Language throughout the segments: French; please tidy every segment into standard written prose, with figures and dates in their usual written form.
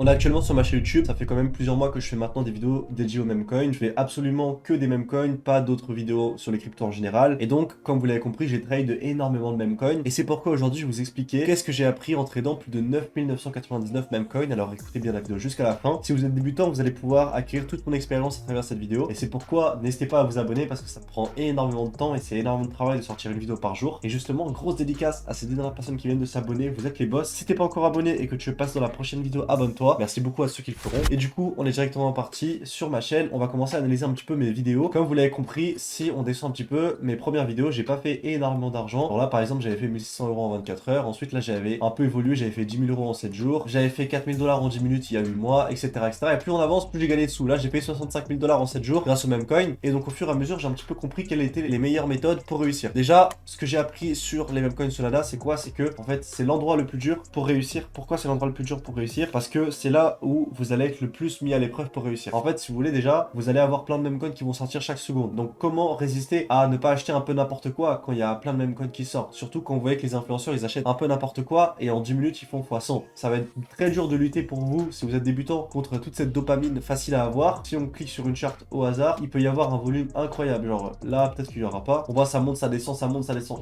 On est actuellement sur ma chaîne YouTube, ça fait quand même plusieurs mois que je fais maintenant des vidéos dédiées aux meme coins. Je fais absolument que des meme coins, pas d'autres vidéos sur les cryptos en général. Et donc, comme vous l'avez compris, j'ai trade énormément de meme coins. Et c'est pourquoi aujourd'hui je vais vous expliquer qu'est-ce que j'ai appris en tradant plus de 9999 meme coins. Alors écoutez bien la vidéo jusqu'à la fin. Si vous êtes débutant, vous allez pouvoir acquérir toute mon expérience à travers cette vidéo. Et c'est pourquoi n'hésitez pas à vous abonner parce que ça prend énormément de temps et c'est énormément de travail de sortir une vidéo par jour. Et justement, grosse dédicace à ces dernières personnes qui viennent de s'abonner. Vous êtes les boss. Si t'es pas encore abonné et que tu passes dans la prochaine vidéo, abonne-toi. Merci beaucoup à ceux qui le feront. Et du coup, on est directement parti sur ma chaîne. On va commencer à analyser un petit peu mes vidéos. Comme vous l'avez compris, si on descend un petit peu, mes premières vidéos, j'ai pas fait énormément d'argent. Alors là, par exemple, j'avais fait 1600 euros en 24 heures. Ensuite, là, j'avais un peu évolué. J'avais fait 10 000 euros en 7 jours. J'avais fait 4000 dollars en 10 minutes il y a 8 mois, etc., etc. Et plus on avance, plus j'ai gagné de sous. Là, j'ai payé 65 000 dollars en 7 jours grâce au meme coin. Et donc, au fur et à mesure, j'ai un petit peu compris quelles étaient les meilleures méthodes pour réussir. Déjà, ce que j'ai appris sur les meme coins Solana, c'est quoi? C'est que, en fait, c'est l'endroit le plus dur pour réussir. Pourquoi c'est l'endroit le plus dur pour réussir? Parce que c'est là où vous allez être le plus mis à l'épreuve pour réussir. En fait, si vous voulez déjà, vous allez avoir plein de meme coins qui vont sortir chaque seconde. Donc, comment résister à ne pas acheter un peu n'importe quoi quand il y a plein de meme coins qui sortent? Surtout quand vous voyez que les influenceurs, ils achètent un peu n'importe quoi et en 10 minutes, ils font x100. Ça va être très dur de lutter pour vous si vous êtes débutant contre toute cette dopamine facile à avoir. Si on clique sur une charte au hasard, il peut y avoir un volume incroyable. Genre là, peut-être qu'il n'y aura pas. On voit ça monte, ça descend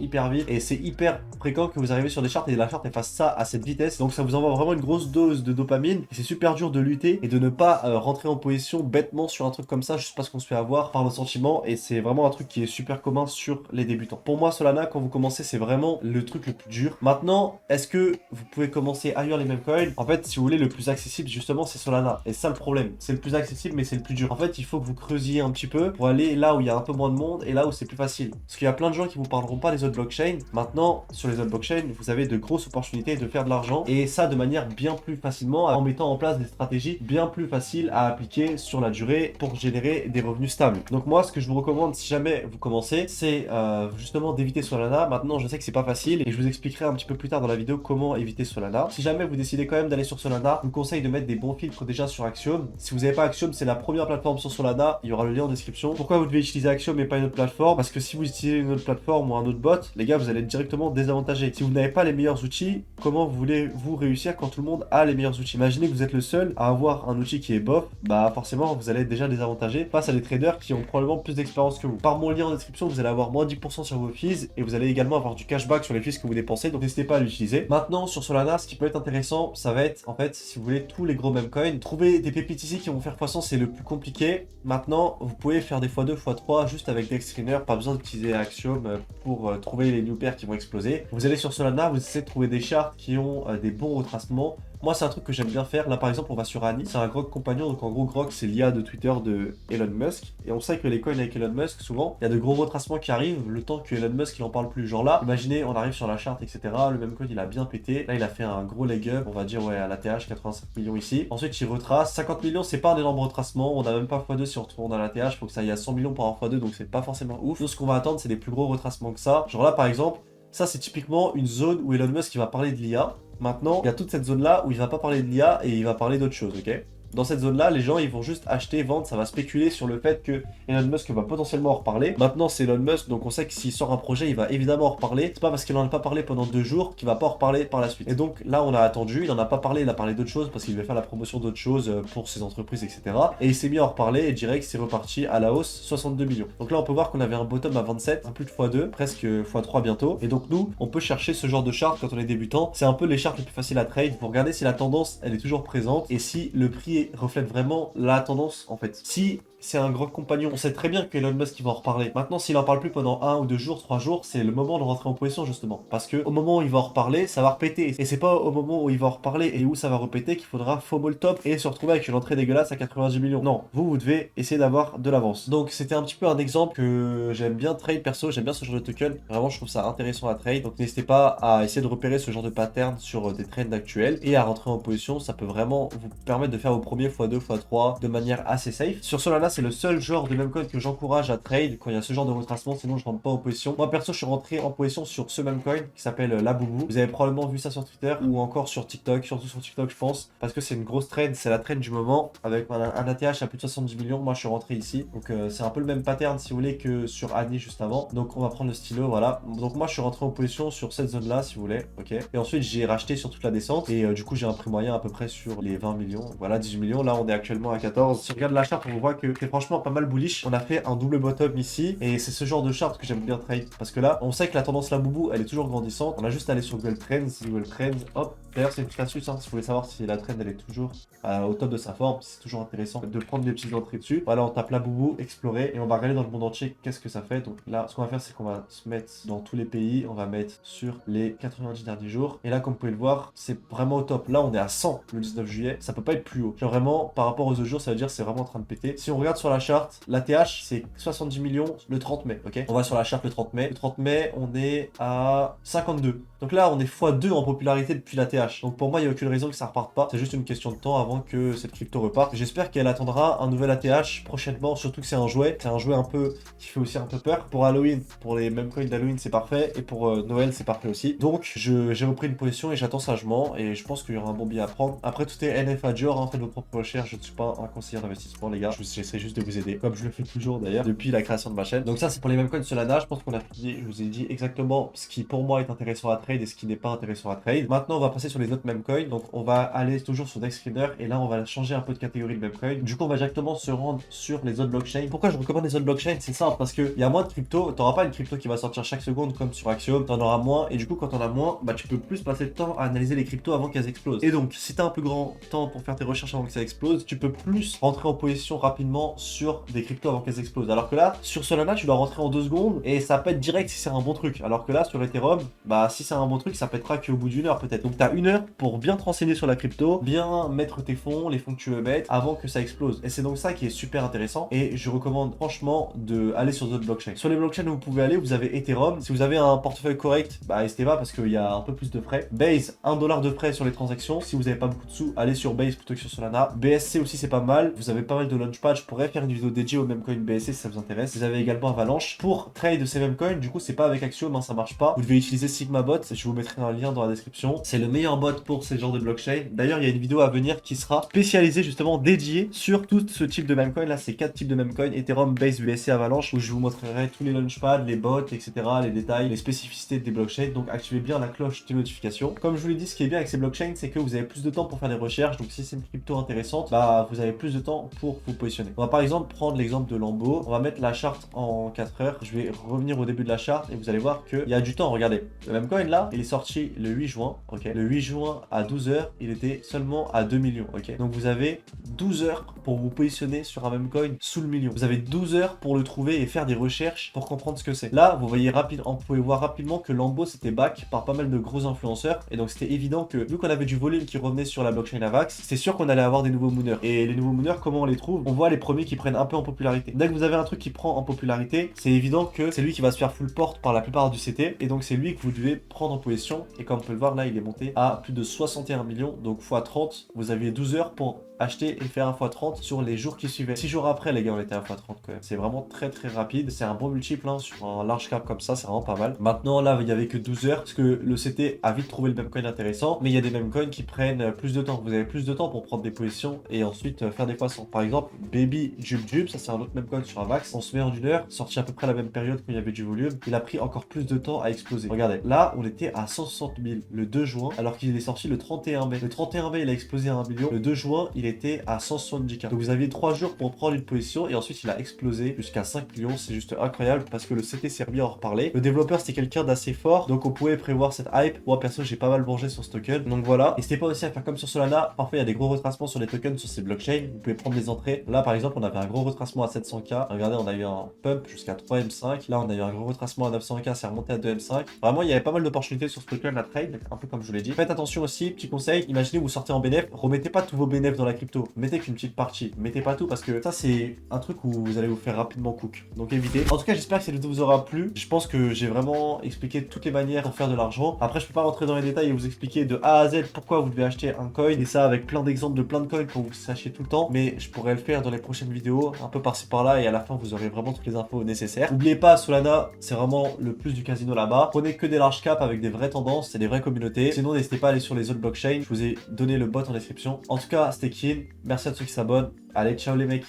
hyper vite et c'est hyper fréquent que vous arrivez sur des chartes et la charte elle fasse ça à cette vitesse. Donc ça vous envoie vraiment une grosse dose de dopamine et c'est super dur de lutter et de ne pas rentrer en position bêtement sur un truc comme ça juste parce qu'on se fait avoir par nos sentiments et c'est vraiment un truc qui est super commun sur les débutants. Pour moi, Solana, quand vous commencez, c'est vraiment le truc le plus dur. Maintenant, est-ce que vous pouvez commencer ailleurs les meme coins? En fait, si vous voulez, le plus accessible justement, c'est Solana. Et ça le problème, c'est le plus accessible mais c'est le plus dur. En fait, il faut que vous creusiez un petit peu pour aller là où il y a un peu moins de monde et là où c'est plus facile. Parce qu'il y a plein de gens qui vous parleront pas des autres blockchains. Maintenant, sur les autres blockchains, vous avez de grosses opportunités de faire de l'argent et ça de manière bien plus facilement en mettant en place des stratégies bien plus faciles à appliquer sur la durée pour générer des revenus stables. Donc moi, ce que je vous recommande si jamais vous commencez, c'est justement d'éviter Solana. Maintenant, je sais que c'est pas facile et je vous expliquerai un petit peu plus tard dans la vidéo comment éviter Solana. Si jamais vous décidez quand même d'aller sur Solana, je vous conseille de mettre des bons filtres déjà sur Axiom. Si vous n'avez pas Axiom, c'est la première plateforme sur Solana. Il y aura le lien en description. Pourquoi vous devez utiliser Axiom et pas une autre plateforme? Parce que si vous utilisez une autre plateforme ou un autre bot, les gars, vous allez être directement désavantagé. Si vous n'avez pas les meilleurs outils, comment voulez-vous réussir quand tout le monde a les meilleurs outils? Imaginez que vous êtes le seul à avoir un outil qui est bof, bah forcément vous allez être déjà désavantagé face à des traders qui ont probablement plus d'expérience que vous. Par mon lien en description, vous allez avoir moins 10% sur vos fees et vous allez également avoir du cashback sur les fees que vous dépensez, donc n'hésitez pas à l'utiliser. Maintenant sur Solana, ce qui peut être intéressant, ça va être en fait, si vous voulez tous les gros meme coins, trouver des pépites ici qui vont faire x100, c'est le plus compliqué. Maintenant, vous pouvez faire des x2, x3 juste avec Dextrainer, pas besoin d'utiliser Axiom pour trouver les new pairs qui vont exploser. Vous allez sur Solana, vous essayez de trouver des charts qui ont des bons retracements. Moi, c'est un truc que j'aime bien faire. Là, par exemple, on va sur Annie. C'est un Grok compagnon. Donc, en gros, Grok, c'est l'IA de Twitter de Elon Musk. Et on sait que les coins avec Elon Musk, souvent, il y a de gros retracements qui arrivent le temps que Elon Musk, il en parle plus. Genre là, imaginez, on arrive sur la charte, etc. Le même coin, il a bien pété. Là, il a fait un gros leg up. On va dire, ouais, à la TH, 85 millions ici. Ensuite, il retrace. 50 millions, c'est pas un énorme retracement. On a même pas x2 si on retourne dans la TH. Faut que ça aille à 100 millions pour avoir x2. Donc, c'est pas forcément ouf. Nous, ce qu'on va attendre, c'est des plus gros retracements que ça. Genre là, par exemple, ça, c'est typiquement une zone où Elon Musk il va parler de l'IA. Maintenant, il y a toute cette zone-là où il va pas parler de l'IA et il va parler d'autre chose, ok? Dans cette zone-là, les gens, ils vont juste acheter, vendre, ça va spéculer sur le fait que Elon Musk va potentiellement en reparler. Maintenant, c'est Elon Musk, donc on sait que s'il sort un projet, il va évidemment en reparler. C'est pas parce qu'il en a pas parlé pendant 2 jours qu'il va pas en reparler par la suite. Et donc là, on a attendu, il en a pas parlé, il a parlé d'autres choses parce qu'il devait faire la promotion d'autres choses pour ses entreprises, etc. Et il s'est mis à en reparler et direct, c'est reparti à la hausse, 62 millions. Donc là, on peut voir qu'on avait un bottom à 27, un plus de x2, presque x3 bientôt. Et donc nous, on peut chercher ce genre de chart quand on est débutant. C'est un peu les charts les plus faciles à trade pour regarder si la tendance, elle est toujours présente et si le prix reflète vraiment la tendance en fait. Si c'est un gros compagnon, on sait très bien que Elon Musk il va en reparler. Maintenant, s'il en parle plus pendant 1 ou 2 jours, 3 jours, c'est le moment de rentrer en position justement. Parce que au moment où il va en reparler, ça va repéter. Et c'est pas au moment où il va en reparler et où ça va repéter qu'il faudra FOMO le top et se retrouver avec une entrée dégueulasse à 90 millions. Non, vous devez essayer d'avoir de l'avance. Donc c'était un petit peu un exemple que j'aime bien trade perso, j'aime bien ce genre de token. Vraiment, je trouve ça intéressant à trade. Donc n'hésitez pas à essayer de repérer ce genre de pattern sur des trends actuels et à rentrer en position. Ça peut vraiment vous permettre de faire vos premiers x2, x3 de manière assez safe. Sur Solana, c'est le seul genre de meme coin que j'encourage à trade quand il y a ce genre de retracement, sinon je rentre pas en position. Moi perso, je suis rentré en position sur ce meme coin qui s'appelle Labubu. Vous avez probablement vu ça sur Twitter ou encore sur TikTok, surtout sur TikTok je pense, parce que c'est une grosse trend, c'est la trend du moment avec un ATH à plus de 70 millions. Moi je suis rentré ici, donc c'est un peu le même pattern si vous voulez que sur Annie juste avant. Donc on va prendre le stylo, voilà. Donc moi je suis rentré en position sur cette zone là si vous voulez, ok. Et ensuite j'ai racheté sur toute la descente et du coup j'ai un prix moyen à peu près sur les 20 millions, voilà 18 millions. Là on est actuellement à 14. Si on regarde la charte on voit que c'est franchement pas mal bullish. On a fait un double bottom ici et c'est ce genre de charte que j'aime bien trade parce que là on sait que la tendance Labubu elle est toujours grandissante. On a juste à aller sur Google Trends, hop. D'ailleurs c'est une petite astuce hein, si vous voulez savoir si la trend elle est toujours au top de sa forme, c'est toujours intéressant de prendre des petites entrées dessus. Voilà, on tape Labubu, explorer et on va regarder dans le monde entier qu'est-ce que ça fait. Donc là ce qu'on va faire c'est qu'on va se mettre dans tous les pays, on va mettre sur les 90 derniers jours et là comme vous pouvez le voir c'est vraiment au top. Là on est à 100 le 19 juillet, ça peut pas être plus haut. Genre vraiment par rapport aux autres jours ça veut dire c'est vraiment en train de péter. Si on regarde sur la charte, l'ATH c'est 70 millions le 30 mai, ok. On va sur la charte le 30 mai. Le 30 mai on est à 52. Donc là on est x2 en popularité depuis l'ATH. Donc pour moi il n'y a aucune raison que ça reparte pas. C'est juste une question de temps avant que cette crypto reparte. J'espère qu'elle attendra un nouvel ATH prochainement, surtout que c'est un jouet. C'est un jouet un peu qui fait aussi un peu peur. Pour Halloween, pour les mêmes coins d'Halloween c'est parfait. Et pour Noël c'est parfait aussi. Donc j'ai repris une position et j'attends sagement. Et je pense qu'il y aura un bon billet à prendre. Après tout est NFA Dior, hein, faites vos propres recherches. Je ne suis pas un conseiller d'investissement les gars. J'essaie juste de vous aider. Comme je le fais toujours d'ailleurs depuis la création de ma chaîne. Donc ça c'est pour les mêmes coins Solana. Je pense qu'on a fini. Je vous ai dit exactement ce qui pour moi est intéressant à trade et ce qui n'est pas intéressant à trade. Maintenant on va passer sur les autres meme coins. Donc on va aller toujours sur DexScreener et là on va changer un peu de catégorie de meme coin. Du coup on va directement se rendre sur les autres blockchains. Pourquoi je recommande les autres blockchains? C'est simple parce qu'il y a moins de crypto. T'auras pas une crypto qui va sortir chaque seconde comme sur Axiom. T'en auras moins et du coup quand t'en as moins, bah tu peux plus passer le temps à analyser les cryptos avant qu'elles explosent. Et donc si t'as un peu grand temps pour faire tes recherches avant que ça explose, tu peux plus rentrer en position rapidement sur des cryptos avant qu'elles explosent. Alors que là sur Solana tu dois rentrer en 2 secondes et ça pète direct si c'est un bon truc. Alors que là sur Ethereum, bah si c'est un bon truc ça pètera qu'au bout d'une heure peut-être. Donc t'as une heure pour bien te renseigner sur la crypto, bien mettre tes fonds, les fonds que tu veux mettre avant que ça explose. Et c'est donc ça qui est super intéressant et je recommande franchement de aller sur d'autres blockchains. Sur les blockchains où vous pouvez aller, vous avez Ethereum. Si vous avez un portefeuille correct, bah n'hésitez pas parce qu'il y a un peu plus de frais. Base, 1 dollar de frais sur les transactions. Si vous n'avez pas beaucoup de sous, allez sur Base plutôt que sur Solana. BSC aussi c'est pas mal. Vous avez pas mal de launchpad. Je pourrais faire une vidéo dédiée au memecoin BSC si ça vous intéresse. Vous avez également Avalanche. Pour trade ces memecoins, du coup c'est pas avec Axiom, hein, ça marche pas. Vous devez utiliser SigmaBot. Je vous mettrai un lien dans la description. C'est le meilleur bot pour ces genres de blockchain. D'ailleurs il y a une vidéo à venir qui sera spécialisée justement dédiée sur tout ce type de memecoin. Là c'est 4 types de memecoin: Ethereum, Base, BSC, Avalanche, où je vous montrerai tous les launchpads, les bots, etc., les détails, les spécificités des blockchains. Donc activez bien la cloche de notification. Comme je vous l'ai dit, ce qui est bien avec ces blockchains, c'est que vous avez plus de temps pour faire des recherches. Donc si c'est une crypto intéressante, bah vous avez plus de temps pour vous positionner. On va par exemple prendre l'exemple de Lambo. On va mettre la charte en 4 heures. Je vais revenir au début de la charte et vous allez voir qu'il y a du temps. Regardez, le memecoin là, il est sorti le 8 juin. Ok, le 8 juin à 12 heures, il était seulement à 2 millions. Ok, donc vous avez 12 heures pour vous positionner sur un memecoin sous le million. Vous avez 12 heures pour le trouver et faire des recherches pour comprendre ce que c'est. Là, vous voyez vous pouvez voir rapidement que Lambo c'était back par pas mal de gros influenceurs et donc c'était évident que vu qu'on avait du volume qui revenait sur la blockchain Avax, c'est sûr qu'on allait avoir des nouveaux mooners. Et les nouveaux mooners, comment on les trouve? On voit les premiers qui prennent un peu en popularité. Dès que vous avez un truc qui prend en popularité, c'est évident que c'est lui qui va se faire full port par la plupart du CT et donc c'est lui que vous devez prendre en position. Et comme on peut le voir là, il est monté à plus de 61 millions, donc x 30. Vous aviez 12 heures pour acheter et faire un x30 sur les jours qui suivaient. 6 jours après les gars on était à x30 quand même. C'est vraiment très rapide. C'est un bon multiple hein, sur un large cap comme ça, c'est vraiment pas mal. Maintenant là il y avait que 12 heures parce que le CT a vite trouvé le memecoin intéressant, mais il y a des memecoins qui prennent plus de temps. Vous avez plus de temps pour prendre des positions et ensuite faire des poissons. Par exemple Baby Jub, ça c'est un autre memecoin sur Avax. On se met en une heure, sorti à peu près la même période quand il y avait du volume. Il a pris encore plus de temps à exploser. Regardez, là on était à 160 000 le 2 juin alors qu'il est sorti le 31 mai. Le 31 mai il a explosé à 1 million. Le 2 juin il était à 170K. Donc vous aviez 3 jours pour prendre une position et ensuite il a explosé jusqu'à 5 millions. C'est juste incroyable parce que le CT s'est remis à en reparler. Le développeur c'était quelqu'un d'assez fort donc on pouvait prévoir cette hype. Moi perso j'ai pas mal mangé sur ce token. Donc voilà. N'hésitez pas aussi à faire comme sur Solana. Parfois il y a des gros retracements sur les tokens sur ces blockchains. Vous pouvez prendre des entrées. Là par exemple on avait un gros retracement à 700K. Regardez on a eu un pump jusqu'à 3M5. Là on a eu un gros retracement à 900K. C'est remonté à 2M5. Vraiment il y avait pas mal d'opportunités sur ce token à trade. Un peu comme je vous l'ai dit. Faites attention aussi, petit conseil, imaginez vous sortez en bénéf, remettez pas tous vos bénéfices dans la crypto, mettez qu'une petite partie, mettez pas tout parce que ça c'est un truc où vous allez vous faire rapidement cook. Donc évitez. En tout cas, j'espère que cette vidéo vous aura plu. Je pense que j'ai vraiment expliqué toutes les manières pour faire de l'argent. Après, je peux pas rentrer dans les détails et vous expliquer de A à Z pourquoi vous devez acheter un coin et ça avec plein d'exemples de plein de coins pour que vous sachiez tout le temps, mais je pourrais le faire dans les prochaines vidéos, un peu par-ci par-là et à la fin vous aurez vraiment toutes les infos nécessaires. N'oubliez pas, Solana, c'est vraiment le plus du casino là-bas. Prenez que des large caps avec des vraies tendances, c'est des vraies communautés. Sinon, n'hésitez pas à aller sur les autres blockchains. Je vous ai donné le bot en description. En tout cas, c'était Kin. Merci à ceux qui s'abonnent. Allez, ciao les mecs.